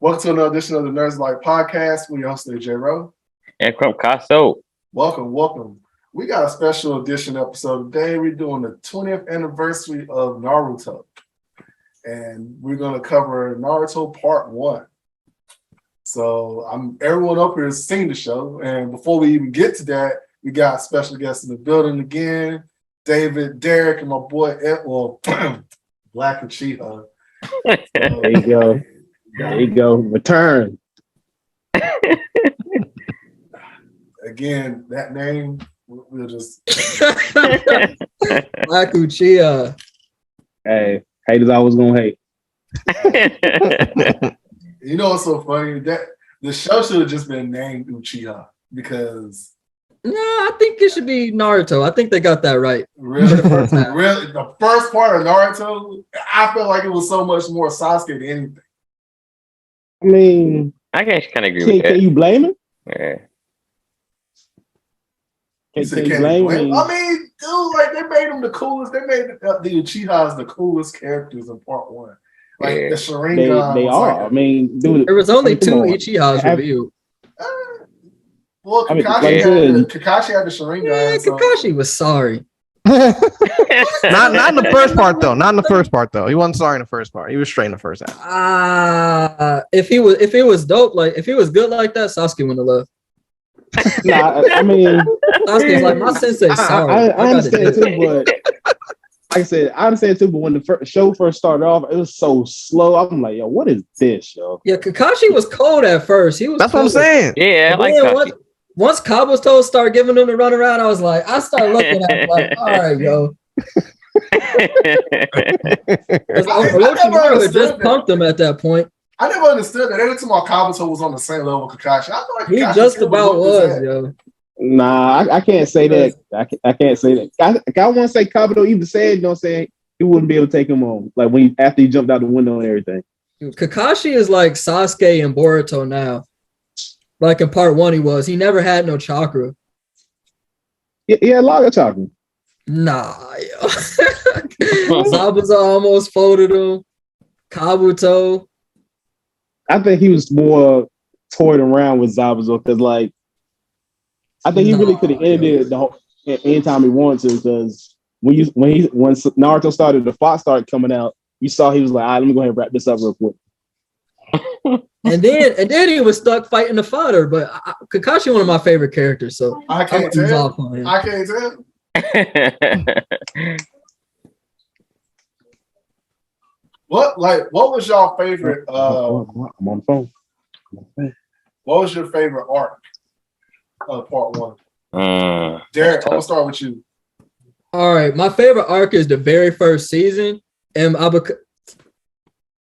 Welcome to another edition of the Nerds Life Podcast. We host J. Rowe. And from Casso. Welcome. We got a special edition episode today. We're doing the 20th anniversary of Naruto. And we're going to cover Naruto Part 1. So everyone up here has seen the show. And before we even get to that, we got special guests in the building again. David, Derrick, and my boy, Black Uchiha. There you go. There you go. Return. Again, that name, we'll just... Black Uchiha. Hey, haters always gonna hate. You know what's so funny? That the show should have just been named Uchiha because... No, I think it should be Naruto. I think they got that right. Really? Really? The first part of Naruto, I felt like it was so much more Sasuke than anything. I mean, I can kind of agree with that. Can you blame him? Yeah. Can you blame him? I mean, dude, like they made him the coolest. They made the Uchihas the coolest characters in Part 1. Like the Sharingan. They are. Like I mean, dude. There was only two Uchihas revealed. Well, Kakashi had the Sharingan. Yeah, Kakashi was sorry. not in the first part though. Not in the first part though. He wasn't sorry in the first part. He was straight in the first half. If he was dope, like if he was good like that, Sasuke wouldn't have left. Nah, I mean, Sasuke's like my sensei. Sorry, I understand too, but like I said, I understand too. But when the show first started off, it was so slow. I'm like, yo, what is this, yo? Yeah, Kakashi was cold at first. He was. That's what I'm saying. Yeah, I like once Kabuto started giving him the run around, I started looking at him like, all right, yo. Orochimaru had just pumped him at that point. I never understood that. Every time Kabuto was on the same level with Kakashi, I feel like he Kakashi just about was, yo. Nah, I can't say that. I can't say that. I want to say Kabuto even said, you know what I'm saying, he wouldn't be able to take him on. Like after he jumped out the window and everything. Kakashi is like Sasuke and Boruto now. Like in Part 1 he was. He never had no chakra. He had a lot of chakra. Nah, yo. Zabuza almost folded him. Kabuto. I think he was more toyed around with Zabuza because, like, I think he really could have ended it the whole anytime he wanted to. Because when Naruto started, the Fox started coming out. You saw he was like, all right, let me go ahead and wrap this up real quick. and then he was stuck fighting the father. But Kakashi, one of my favorite characters. So I can't tell. I can't tell. What was your favorite? I'm on the phone. What was your favorite arc of Part 1? Derrick, I'm gonna start with you. All right, my favorite arc is the very first season, and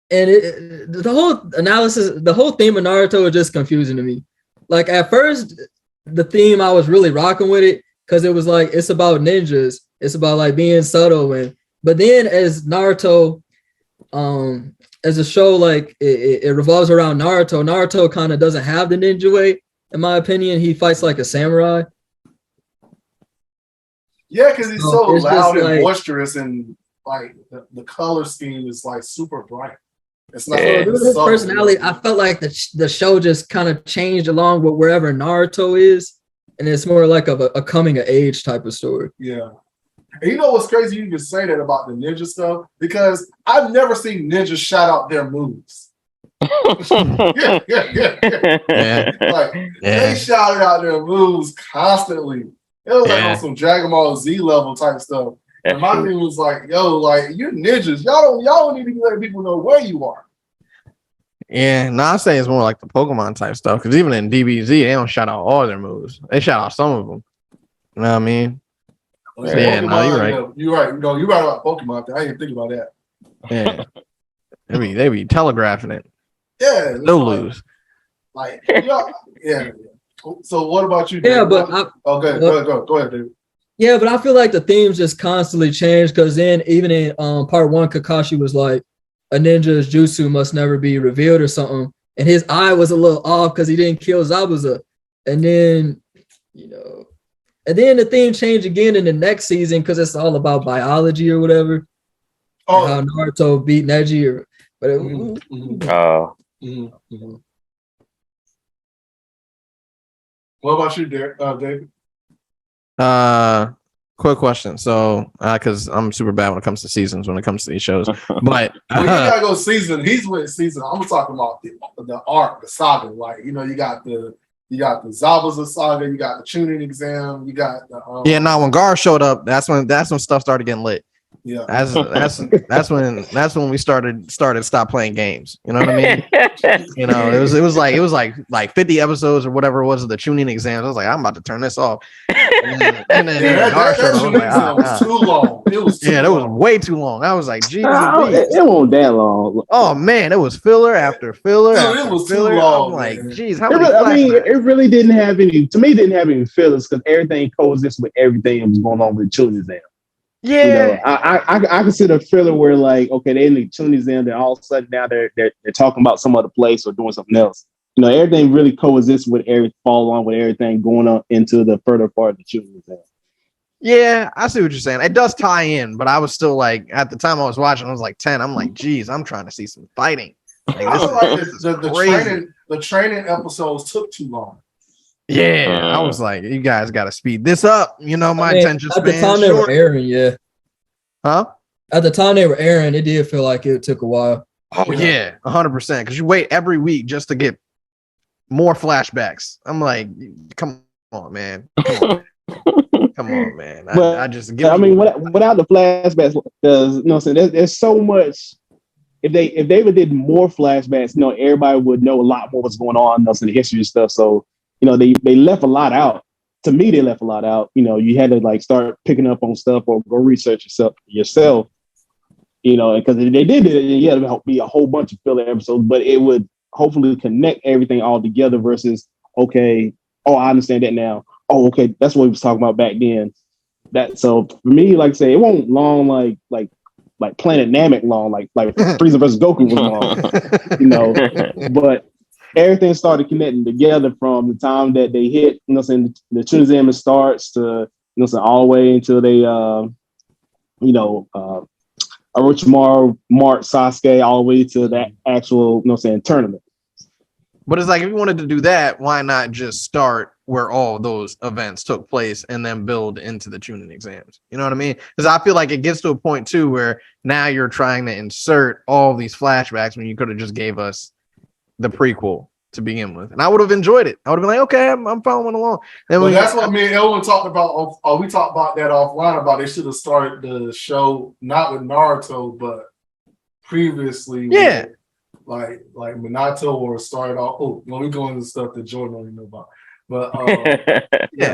the whole analysis, the whole theme of Naruto is just confusing to me. Like at first, the theme I was really rocking with it because it was like it's about ninjas, it's about like being subtle, but then as Naruto, as a show, like it revolves around Naruto. Naruto kind of doesn't have the ninja way, in my opinion. He fights like a samurai. Yeah, because he's so loud and boisterous, and like the color scheme is like super bright. It's not his personality. I felt like the show just kind of changed along with wherever Naruto is, and it's more like of a coming of age type of story. Yeah. And you know what's crazy? You even say that about the ninja stuff because I've never seen ninjas shout out their moves. They shouted out their moves constantly. It was like on some Dragon Ball Z level type stuff. And my thing was like, yo, like you're ninjas. Y'all don't need to be letting people know where you are. Yeah, no, I say it's more like the Pokemon type stuff because even in DBZ, they don't shout out all their moves. They shout out some of them. You know what I mean? Yeah, no, you're right. You're right. No, you're right about Pokemon. I didn't think about that. Yeah, they be telegraphing it. Yeah, no lose. Like, yeah. So, what about you? Yeah, Dave? but go ahead, David. Yeah, but I feel like the themes just constantly change because then even in Part 1, Kakashi was like, a ninja's jutsu must never be revealed or something, and his eye was a little off because he didn't kill Zabuza, and then the theme changed again in the next season because it's all about biology or whatever. How Naruto beat Neji, Mm-hmm. What about you, David? Quick question. So, because I'm super bad when it comes to seasons, when it comes to these shows, but well, you gotta go season. He's with season. I'm talking about the arc, the saga. Like you got the Zabuza saga, you got the tuning exam, you got the Now when Gar showed up, that's when stuff started getting lit. Yeah, that's when we started stop playing games. You know what I mean? It was like 50 episodes or whatever it was of the tuning exams. I was like, I'm about to turn this off. And then Gar showed up. Was too long. It was too long. That was way too long. I was like, geez, it wasn't that long. Oh man, it was filler after filler. It was filler. Too long. I'm like, man. geez, how many? It really didn't have any. To me, it didn't have any fillers because everything coexists with everything that was going on with the children's exam. Yeah, I consider filler where like, okay, they in the children's exam, then all of a sudden now they're talking about some other place or doing something else. Everything really coexists with fall along with everything going on into the further part of the children's exam. Yeah, I see what you're saying. It does tie in, but I was still like, at the time I was watching, I was like 10. I'm like, geez, I'm trying to see some fighting. Like, the training episodes took too long. Yeah, I was like, you guys got to speed this up. My attention span. At the time they were airing, yeah. Huh? At the time they were airing, it did feel like it took a while. Oh yeah, 100%. Because you wait every week just to get more flashbacks. I'm like, come on, man. Come on, man. I just give. Without the flashbacks, because there's so much. If they would did more flashbacks, everybody would know a lot more what's going on, in the history and stuff. So they left a lot out. To me, they left a lot out. You had to like start picking up on stuff or go research yourself. Because if they did it, yeah, it would be a whole bunch of filler episodes, but it would hopefully connect everything all together versus, okay, I understand that now. Oh, okay, that's what we was talking about back then. So for me, like I say, it won't long like Planet Namek long, like Frieza versus Goku was long, but everything started connecting together from the time that they hit, the Trinizam starts to, all the way until they, Orochimaru, Mark, Sasuke, all the way to that actual, tournament. But it's like, if you wanted to do that, why not just start where all those events took place and then build into the tuning exams? You know what I mean? Because I feel like it gets to a point too where now you're trying to insert all these flashbacks when you could have just gave us the prequel to begin with, and I would have enjoyed it. I would have been like, okay, I'm following along. And that's what me and Elwin talked about. We talked about that offline. About they should have started the show not with Naruto, but previously. Yeah. Like Minato, or started off. When we go into stuff that Jordan don't even know about, but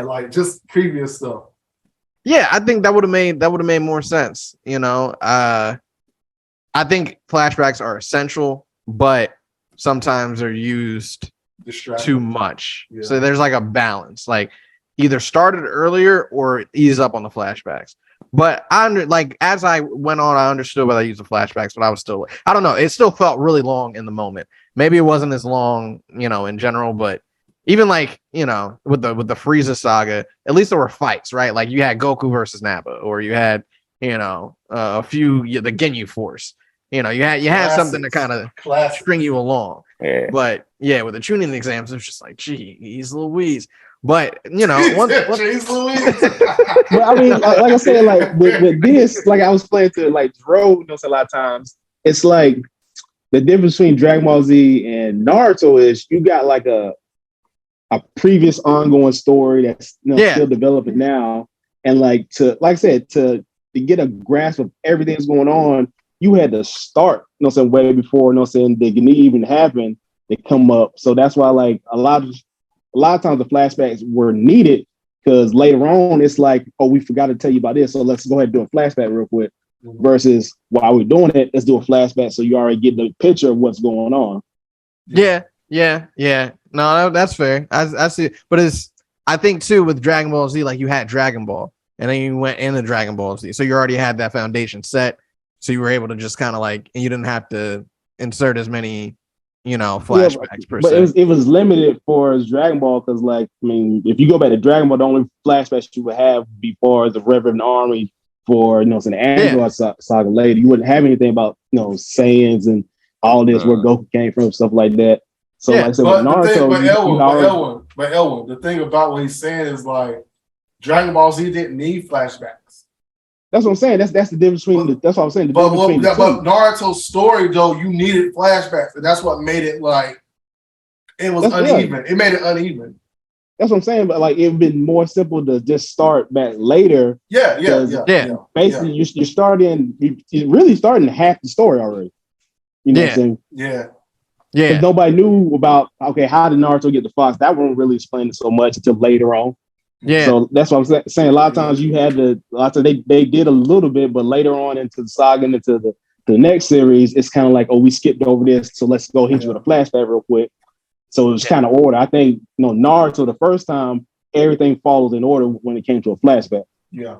like just previous stuff. Yeah, I think that would have made more sense. I think flashbacks are essential, but sometimes they're used too much. Yeah. So there's like a balance. Like either start it earlier or ease up on the flashbacks. But as I went on, I understood why I used the flashbacks, but I was still, I don't know. It still felt really long in the moment. Maybe it wasn't as long, in general, but even with the Frieza saga, at least there were fights, right? Like you had Goku versus Nappa, or you had, a few, the Ginyu Force. You had something to kind of string you along. Yeah. But yeah, with the tuning exams, it was just like, geez, Louise. But once but I mean, like I said, like with this, like I was playing to like Dro, a lot of times. It's like the difference between Dragon Ball Z and Naruto is you got like a previous ongoing story that's still developing now, and like I said, to get a grasp of everything that's going on, you had to start, way before, the Gni even happened. They come up, so that's why like a lot of times the flashbacks were needed, because later on it's like, we forgot to tell you about this, so let's go ahead and do a flashback real quick. Versus while we're doing it, let's do a flashback so you already get the picture of what's going on. Yeah. No, that's fair. I see, but I think too with Dragon Ball Z, like you had Dragon Ball, and then you went into Dragon Ball Z, so you already had that foundation set, so you were able to just kind of like, and you didn't have to insert as many flashbacks per se. But it was limited for Dragon Ball, because like, I mean, if you go back to Dragon Ball, the only flashbacks you would have before the Reverend Army for an Android saga later. You wouldn't have anything about Saiyans and all this where Goku came from, stuff like that. So like I said, with Naruto, Elwin, the thing about what he's saying is like Dragon Ball Z didn't need flashbacks. That's what I'm saying. That's the difference between that's what I'm saying. But Naruto's story though, you needed flashbacks, and that's what made it like it was uneven. It made it uneven. That's what I'm saying. But like it'd been more simple to just start back later. Yeah. Basically, you're really starting half the story already. You know what I'm saying? Yeah. Because nobody knew about how did Naruto get the fox? That won't really explain it so much until later on. Yeah. So that's what I'm saying. A lot of times you had they did a little bit, but later on into the saga and into the next series, it's kind of like, we skipped over this, so let's go hit you with a flashback real quick. So it was kind of order. I think Naruto the first time everything followed in order when it came to a flashback. Yeah.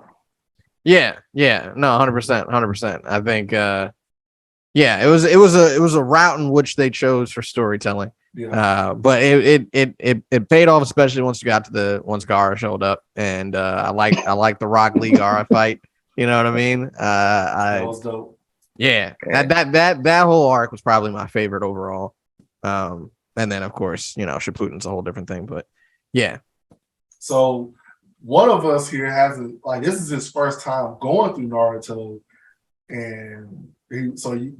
No, 100%. I think it was a route in which they chose for storytelling. Yeah. But it paid off, especially once Gaara showed up, and I like the Rock Lee Gaara fight. You know what I mean? That was dope. Yeah, that whole arc was probably my favorite overall. And then of course Shippuden's a whole different thing, but yeah. So one of us here hasn't this is his first time going through Naruto, and you started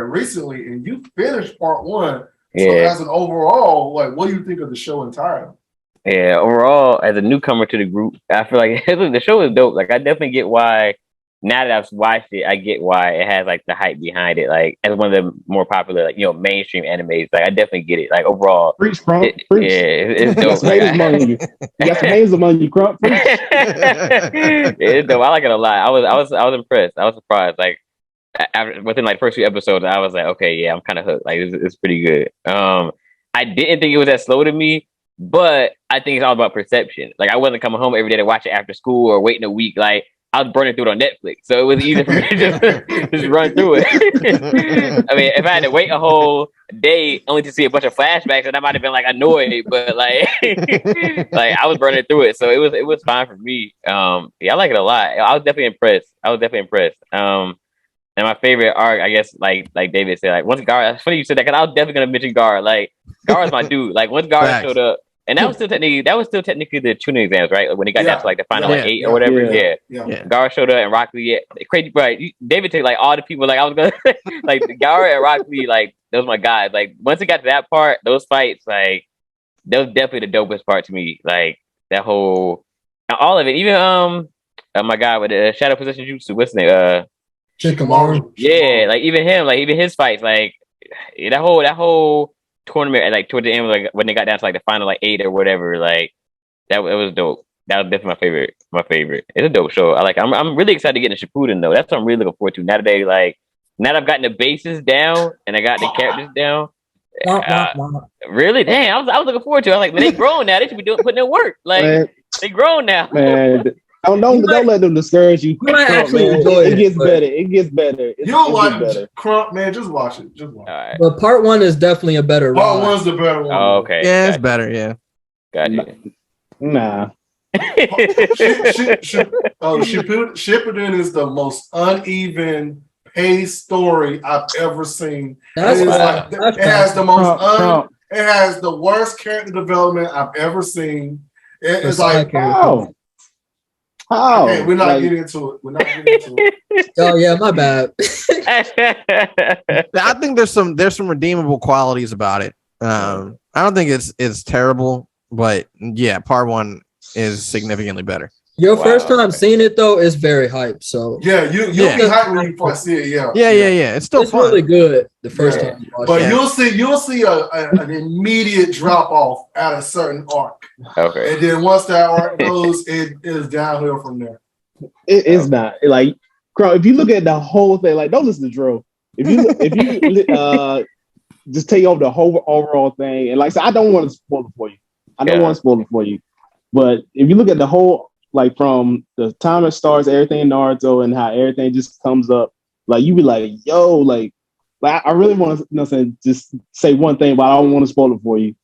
recently and you finished part 1. Yeah. So as an overall, what do you think of the show entirely? Yeah, overall, as a newcomer to the group, I feel like the show is dope. Like I definitely get why. Now that I've watched it, I get why it has the hype behind it. Like as one of the more popular, mainstream animes. Like I definitely get it. Like overall, Preach, Crump. Yeah, it's dope. You got some names among you, Crump. It's dope. I like it a lot. I was impressed. I was surprised. Like within the first few episodes, I was like, okay, yeah, I'm kind of hooked. Like it's pretty good. I didn't think it was that slow to me, but I think it's all about perception. Like I wasn't coming home every day to watch it after school or waiting a week. Like I was burning through it on Netflix, so it was easy for me to just run through it. I mean, if I had to wait a whole day only to see a bunch of flashbacks, then I might have been annoyed. But I was burning through it, so it was fine for me. I like it a lot. I was definitely impressed. And my favorite arc, I guess, like David said, once Gaara. It's funny you said that because I was definitely gonna mention Gaara. Gaara's my dude. Once Gaara showed up. And that was still technically the tuning exams, right? When they got down to the final 8 or whatever. Yeah. Gaara showed up and Rock Lee. Crazy, right? David took all the people. I was gonna Gaara and Rock Lee. Those my guys. Once it got to that part, those fights, that was definitely the dopest part to me. That whole, all of it. Even my guy with the shadow possession jutsu. What's his name? Shikamaru. Yeah, even him. Even his fights. That whole tournament toward the end, when they got down to the final 8 or whatever, that was dope. That was definitely my favorite. It's a dope show. I'm really excited to get into Shippuden though. That's what I'm really looking forward to. Now that now that I've gotten the bases down and I got the characters down. Really? Damn, I was looking forward to it. I was like, man, they grown now. They should be putting in work. They grown now. Man, don't let them discourage you. You might actually enjoy it. It gets better. You don't like Crump, man. Just watch it. All right. But part 1 is definitely a better one. Part 1's the better one. Oh, okay. Yeah, it's better. Yeah. Gotcha. Nah. Shippuden is the most uneven paced story I've ever seen. It has the worst character development I've ever sing. It's like, oh. Okay, we're not getting into it. Oh yeah, my bad. I think there's some redeemable qualities about it. I don't think it's terrible, but yeah, part one is significantly better. Your first time seeing it though is very hype. So yeah, you'll be hyped when you first see it. Yeah. It's still it's fun. really good the first time you watch but it. you'll see an immediate drop off at a certain arc. Okay. And then once that arc goes, it is downhill from there. It is not like, if you look at the whole thing, like don't listen to Dro. If you just take over the whole overall thing, and like I said, I don't want to spoil it for you. But if you look at the whole, like from the time it starts, everything in Naruto and how everything just comes up, like you be like, yo, like I really want to just say one thing, but I don't want to spoil it for you.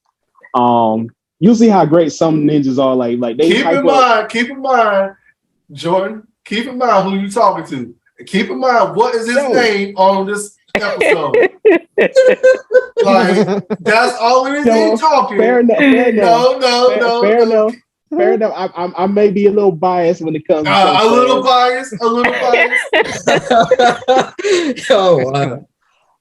You'll see how great some ninjas are. Like they keep in mind, Jordan. Keep in mind who you talking to. Keep in mind what is his name on this episode. Like that's all it is. They talking. Fair enough. Fair enough. No. Fair enough. Fair enough. I may be a little biased when it comes to a little biased. Oh wow.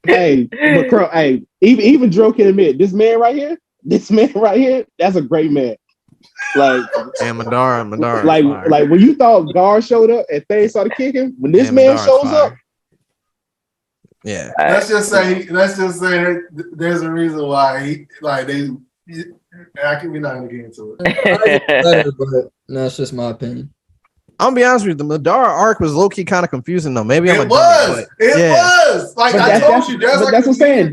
Hey, but Crow, hey, even Drew can admit this man right here, that's a great man. Like and Madara, like when you thought Gar showed up and things started kicking, when this man Madara's shows fire. up, yeah. Let's just say there's a reason why I can be not gonna get into it. But that's just my opinion. I'm gonna be honest with you, the Madara arc was low key kind of confusing though. Maybe It was. Like I told you, that's what I'm saying.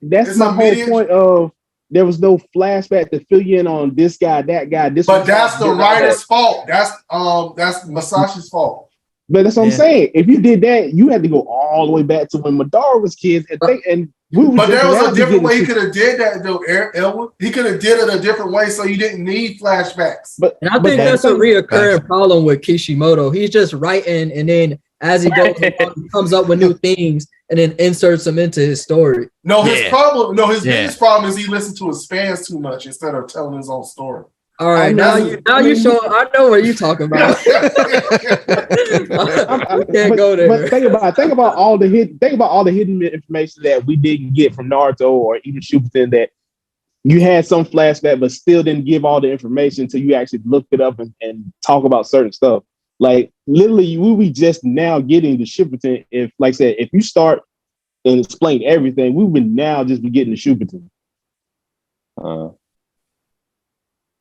That's my whole point of there was no flashback to fill you in on this guy, that guy. But that's the writer's fault. That's Masashi's fault. But that's what I'm saying. If you did that, you had to go all the way back to when Madara was kids and but there was a different way he could have did that, though, Elwood. He could have did it a different way, so you didn't need flashbacks. And I think that's a reoccurring problem with Kishimoto. He's just writing, and then as he goes along, he comes up with new things, and then inserts them into his story. No, his biggest problem is he listens to his fans too much instead of telling his own story. All right, now you show. I know what you're talking about. I can't go there. But think about all the hidden information that we didn't get from Naruto or even Shippuden, that you had some flashback, but still didn't give all the information until you actually looked it up and talk about certain stuff. Like literally, we be just now getting the Shippuden. If, like I said, if you start and explain everything, we would now just be getting the Shippuden.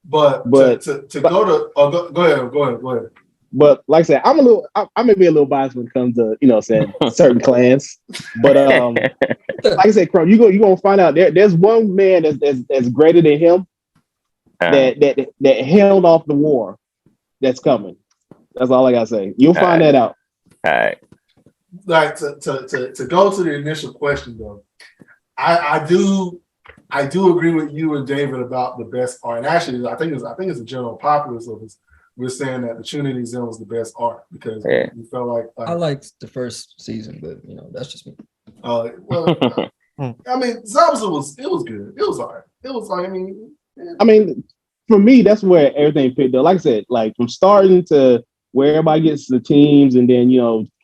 But to go to go ahead. But like I said, I may be a little biased when it comes to certain clans. But like I said, Crumb, you're gonna find out there's one man that's greater than him that held off the war that's coming. That's all I gotta say. You'll find that out. All right. Like to go to the initial question though, I do agree with you and David about the best art. And actually, I think it's a general populace of us. We're saying that the Trinity Zone was the best art because we felt like I liked the first season, but that's just me. I mean, Zabuza was good. It was alright. It was like I mean, for me, that's where everything picked up. Like I said, like from starting to where everybody gets the teams, and then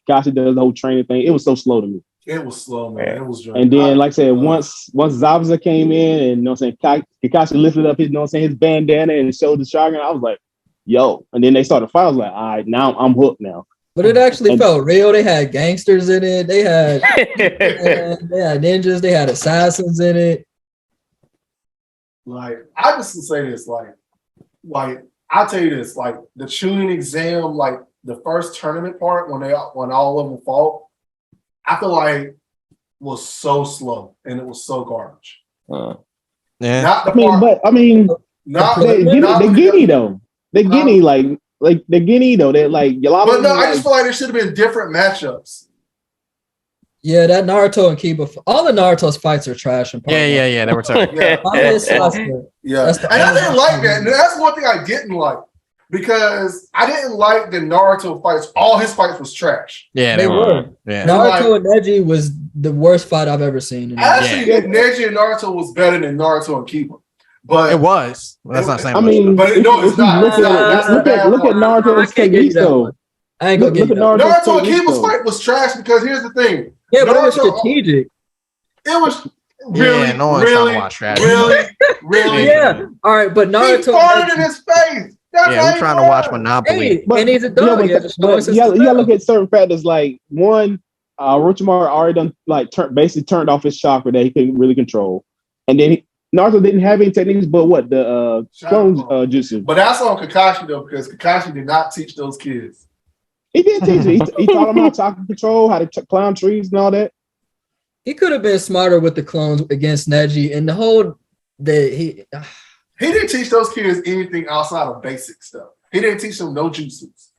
Kakashi does the whole training thing. It was so slow to me. It was slow, man. It was and then, like I said, once Zabuza came in, and Kakashi lifted up his bandana and showed the Sharingan, I was like, yo. And then they started fighting. I was like, all right, now I'm hooked now. But it actually felt real. They had gangsters in it. They had ninjas. They had assassins in it. Like, I just to say this, like I'll tell you this, like the Chunin exam, like the first tournament part when all of them fought, I feel like was so slow and it was so garbage. Yeah. Not the they Guinea though. They Guinea they Guinea though. They're like a lot. But no, I just feel like there should have been different matchups. Yeah, that Naruto and Kiba, all the Naruto's fights are trash. And yeah, they were terrible. Yeah, and I didn't like that. And that's one thing I didn't like. Because I didn't like the Naruto fights. All his fights was trash. Yeah, they were. Yeah. Naruto and Neji was the worst fight I've ever seen. Actually, Neji and Naruto was better than Naruto and Kiba. But it was. Well, that's not saying. I mean, but it's not. Look at Naruto's technique though. I ain't gonna get Naruto and Kiba's fight was trash because here's the thing. Yeah, but it was strategic. It was really, no one's trying to watch strategy. Really. Yeah. All right, but Naruto. He farted in his face. We're trying to watch Monopoly. And he's a dog. You gotta look at certain factors. Like one, Orochimaru already done basically turned off his chakra that he couldn't really control, and then Naruto didn't have any techniques but what the clone jutsu. But that's on Kakashi though, because Kakashi did not teach those kids. He did teach it. He taught them how to chakra control, how to climb trees and all that. He could have been smarter with the clones against Neji and the whole He didn't teach those kids anything outside of basic stuff. He didn't teach them no jutsus.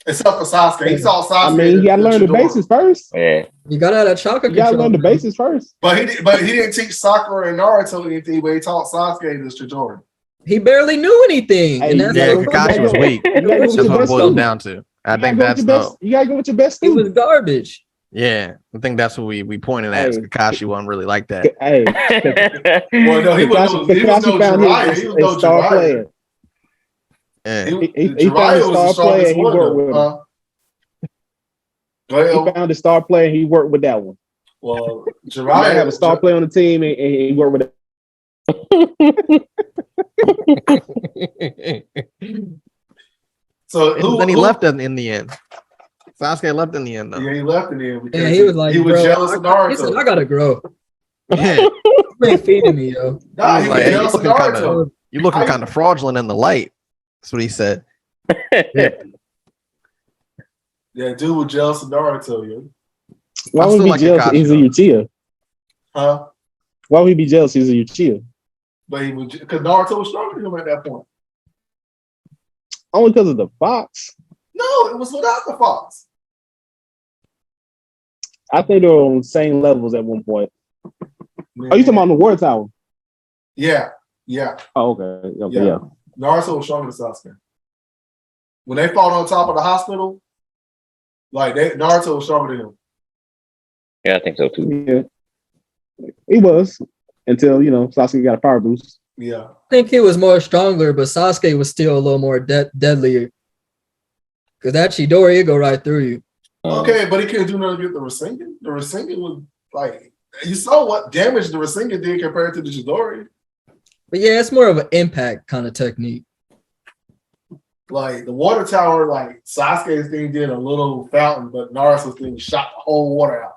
Except for Sasuke. He saw Sasuke. I mean, you gotta learn the basics first. Yeah. You gotta have that chakra. You gotta learn the basics first. But he didn't teach Sakura and Naruto anything, but he taught Sasuke the Chidori. He barely knew anything. Hey, and that's Kakashi was weak. That's what it boils down to. I think that's You gotta go with your best It student. was garbage. Yeah, I think that's what we pointed at. Hey. Kakashi wasn't really like that. Hey, Well, no, he was no Jiraiya. He was no star Jiraiya. player. Yeah. He found a star player. He worked with him. He found a star player. And he worked with that one. Well, You might have a star player on the team, and he worked with. So then he left in the end. Sasuke left in the end, though. Yeah, he left in the end because he was like, he was jealous of Naruto. He said, I gotta grow. Yeah. You ain't feeding me, yo. Nah, he was jealous of Naruto. You looking kind of fraudulent in the light. That's what he said. Yeah, dude was jealous of Naruto, yo. Why would he be jealous? He's a Uchiha. Huh? Why would he be jealous? He's a Uchiha. But he was because Naruto was stronger than him at that point. Only because of the fox. No, it was without the fox. I think they were on the same levels at one point. Man. Are you talking about the War Tower? Yeah. Oh, okay. Yeah. Naruto was stronger than Sasuke. When they fought on top of the hospital, like Naruto was stronger than him. Yeah, I think so too. Yeah, he was until Sasuke got a power boost. Yeah, I think he was more stronger, but Sasuke was still a little more deadlier. Because that Chidori, it go right through you. Okay, but he couldn't do nothing with the Rasengan. The Rasengan was like, you saw what damage the Rasengan did compared to the Chidori. But yeah, it's more of an impact kind of technique. Like the water tower, like Sasuke's thing did a little fountain, but Naruto's thing shot the whole water out.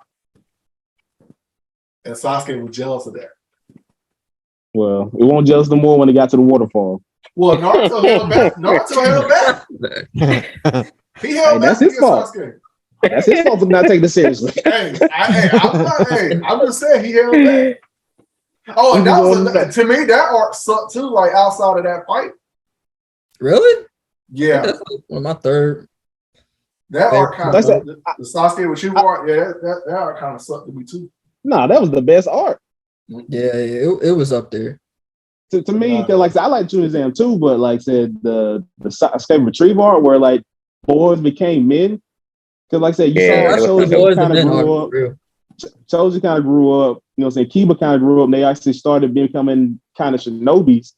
And Sasuke was jealous of that. Well, it won't jealous no more when it got to the waterfall. Well, Naruto held back. Naruto held back. He held back. That's his fault. Sasuke. That's his fault for not taking it seriously. I'm just saying he held back. Oh, and that was to me that arc sucked too. Like outside of that fight. Really? Yeah. That's one of my third. That arc kind of the Sasuke with you arc. Yeah, that arc kind of sucked to me too. No, that was the best arc. Yeah, it was up there. To me, because like I like Chunin too, but like I said, the Sasuke retrieve arc where like boys became men. Because like I said, you saw Choji kind of grew up. Choji kind of grew up. You know what I'm saying? Kiba kind of grew up. And they actually started becoming kind of shinobis.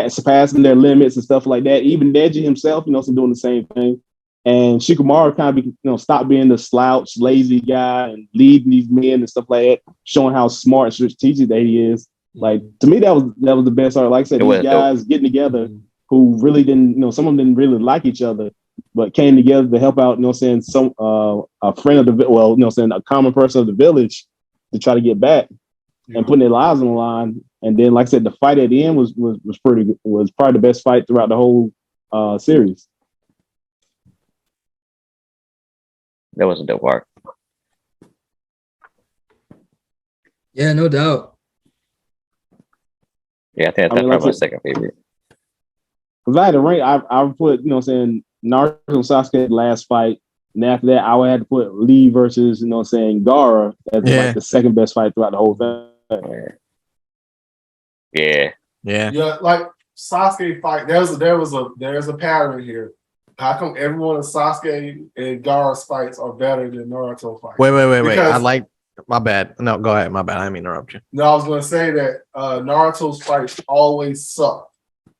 Surpassing their limits and stuff like that. Even Neji himself, doing the same thing. And Shikamaru kind of stopped being the slouch, lazy guy and leading these men and stuff like that, showing how smart and strategic that he is. Like to me, that was the best art. Like I said, these guys getting together who really didn't, some of them didn't really like each other, but came together to help out. Some a friend of the a common person of the village to try to get back and putting their lives on the line. And then, like I said, the fight at the end was probably the best fight throughout the whole series. That was a dope arc. Yeah, no doubt. Yeah, I think that's probably my second favorite. Because I had to rank, I would put, Naruto and Sasuke last fight. And after that, I would have to put Lee versus, Gaara as like the second best fight throughout the whole thing. Yeah. Like Sasuke fight, there's a pattern here. How come everyone in Sasuke and Gaara's fights are better than Naruto fights? Wait. I like. My bad. No, go ahead. My bad. I didn't mean to interrupt you. No, I was going to say that Naruto's fights always suck.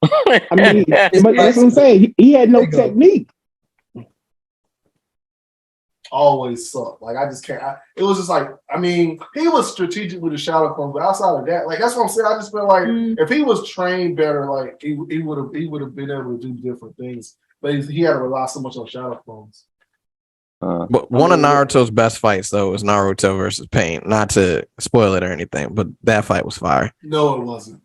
I mean, that's what I'm saying. He had no technique. Always suck. Like I just can't. It was just like he was strategic with the shadow clone, but outside of that, like that's what I'm saying. I just feel like if he was trained better, like he would have been able to do different things. But he had to rely so much on shadow clones. But one of Naruto's best fights though was Naruto versus Pain. Not to spoil it or anything, but that fight was fire. No, it wasn't.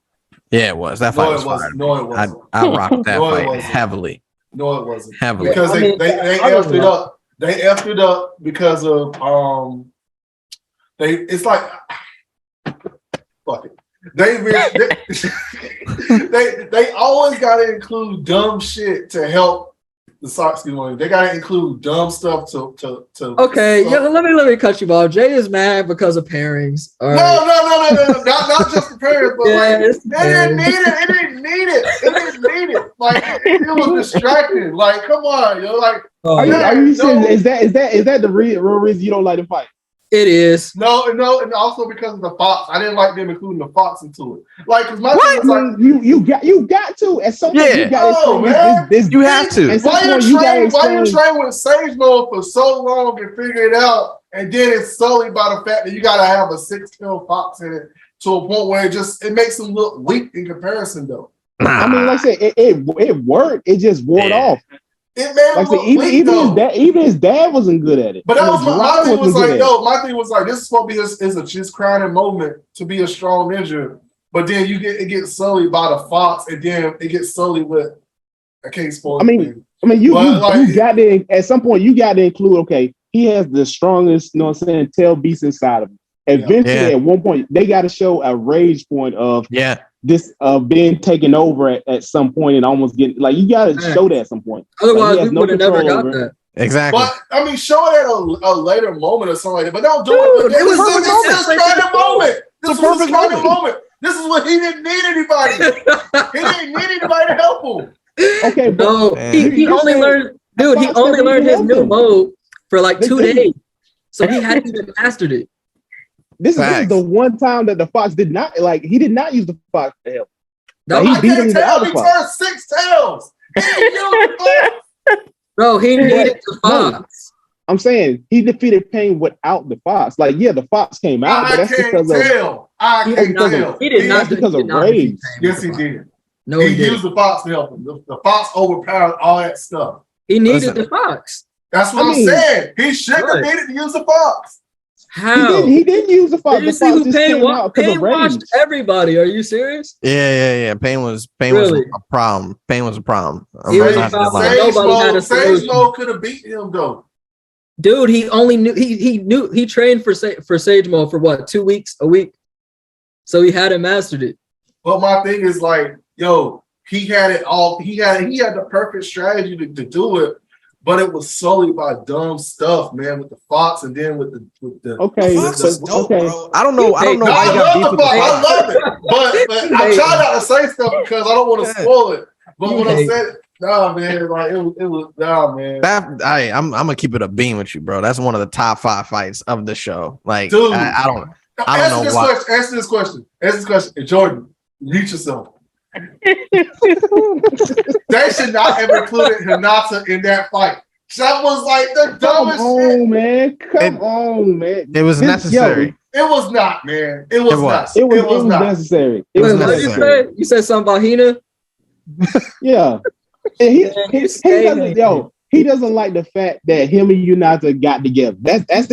Yeah, it was. That fight was fire. No, it wasn't. I rocked that fight heavily. No, it wasn't. Heavily. Because they effed it up. They effed it up because of it's like fuck it. They always gotta include dumb shit to help the Sox get money. They gotta include dumb stuff to Okay, yeah, let me cut you off. Jay is mad because of pairings. No, not just the pairings, but they didn't need it. It didn't need it. like it was distracting. Like, come on, yo. Like, are you saying is that the real reason you don't like the fight? It is. No, and also because of the Fox. I didn't like them including the Fox into it. Like, cause my thing is like you got to at some point you got you have to. Why you train with Sage Mode for so long and figure it out, and then it's solely by the fact that you gotta have a 6-tailed fox in it to a point where it makes them look weak in comparison though. I mean, like I said, it worked. It just wore off. It made like even his dad wasn't good at it. But that was my thing was like, my thing was like, this is supposed to be is a just crowning moment to be a strong ninja. But then it gets sullied by the fox, and then it gets sullied with I can't spoil. I mean, you got to at some point you got to include. Okay, he has the strongest, you know what I'm saying, tail beast inside of him. Eventually, at one point, they got to show a rage point of this being taken over at some point and almost getting like you got to show that at some point. Otherwise, we would have never got that. Exactly. But I mean, show it at a later moment or something like that. But don't do it. It was a perfect moment. This was a perfect moment. This is what he didn't need anybody. He didn't need anybody to help him. Okay, no, he only learned. Dude, he only learned his new mode for like 2 days, so he hadn't even mastered it. This is the one time that the fox did not he did not use the fox to help. He beat him with the other fox. 6 tails. He didn't use the fox. Bro, he needed the fox. I'm saying he defeated Pain without the fox. Like, yeah, the fox came out, but that's because of He did not because of rage. Yes, he did. No, he used the fox to help him. The fox overpowered all that stuff. He needed the fox. That's what I'm saying. He should have needed to use the fox. How? He didn't use the fox. Did you see who Pain watched everybody? Are you serious? Yeah. Pain was a problem. Pain was a problem. Sage Mode could have beat him though. Dude, he trained for Sage Mode for what, 2 weeks, a week? So he hadn't mastered it. But my thing is like, yo, he had it all. He had the perfect strategy to do it. But it was solely by dumb stuff, man, with the fox and then with the okay. Dope, bro. I don't know why you got beef with the fox. I love it, but I try not to say stuff because I don't want to spoil it. But when I said, nah, man, like it was, nah, man. I'm gonna keep it a beam with you, bro. That's one of the top 5 fights of the show. Like, dude, I don't know why. Answer this question. Hey, Jordan, mute yourself. They should not have included Hinata in that fight. That was like the dumbest shit. Come on, man. It was necessary. It was not, man. It was not. It was necessary. It was necessary. You said something about Hina? Yeah. And he doesn't like the fact that him and Hinata got together. That's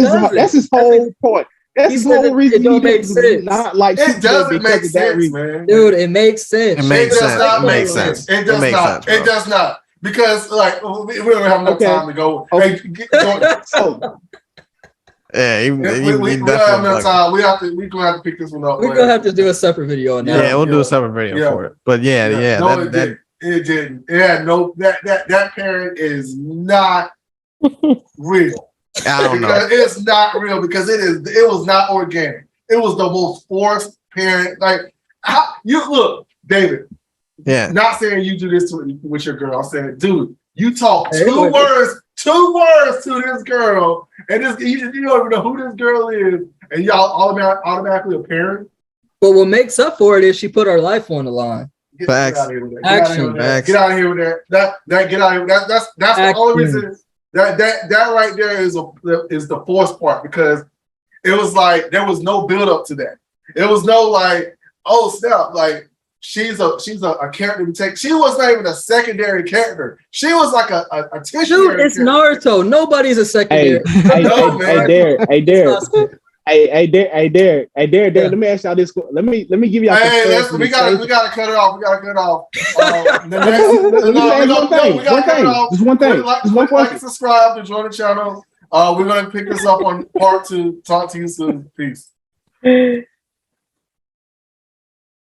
his whole point. That's the whole reason it makes sense. Not like it doesn't make sense, man. Dude, it makes sense. It does not. It does not. Because like we don't have enough time to go. Hey, yeah, we don't have enough time. We're gonna have to pick this one up. We're gonna have to do a separate video on that. Yeah, we'll do a separate video for it. But it didn't. Yeah, no, that parent is not real. I don't know. It's not real because it was not organic. It was the most forced parent. Like you look, David. Yeah. Not saying you do this with your girl. I'm saying, dude, you talk two words to this girl, and you don't even know who this girl is, and y'all automatically a parent. But what makes up for it is she put her life on the line. Get out of here with that. Get out of here with that. Get out of here. That's the only reason. That right there is the forced part because it was like there was no build up to that. It was no like, oh snap, like she's a character to take. She was not even a secondary character. She was like a tertiary. Dude, it's character. Naruto. Nobody's a secondary. Hey, Derrick. Let me ask y'all this. Let me give y'all. Hey, we gotta cut it off. Just one thing. Like and subscribe to join the channel. We're gonna pick this up on part 2. Talk to you soon. Peace.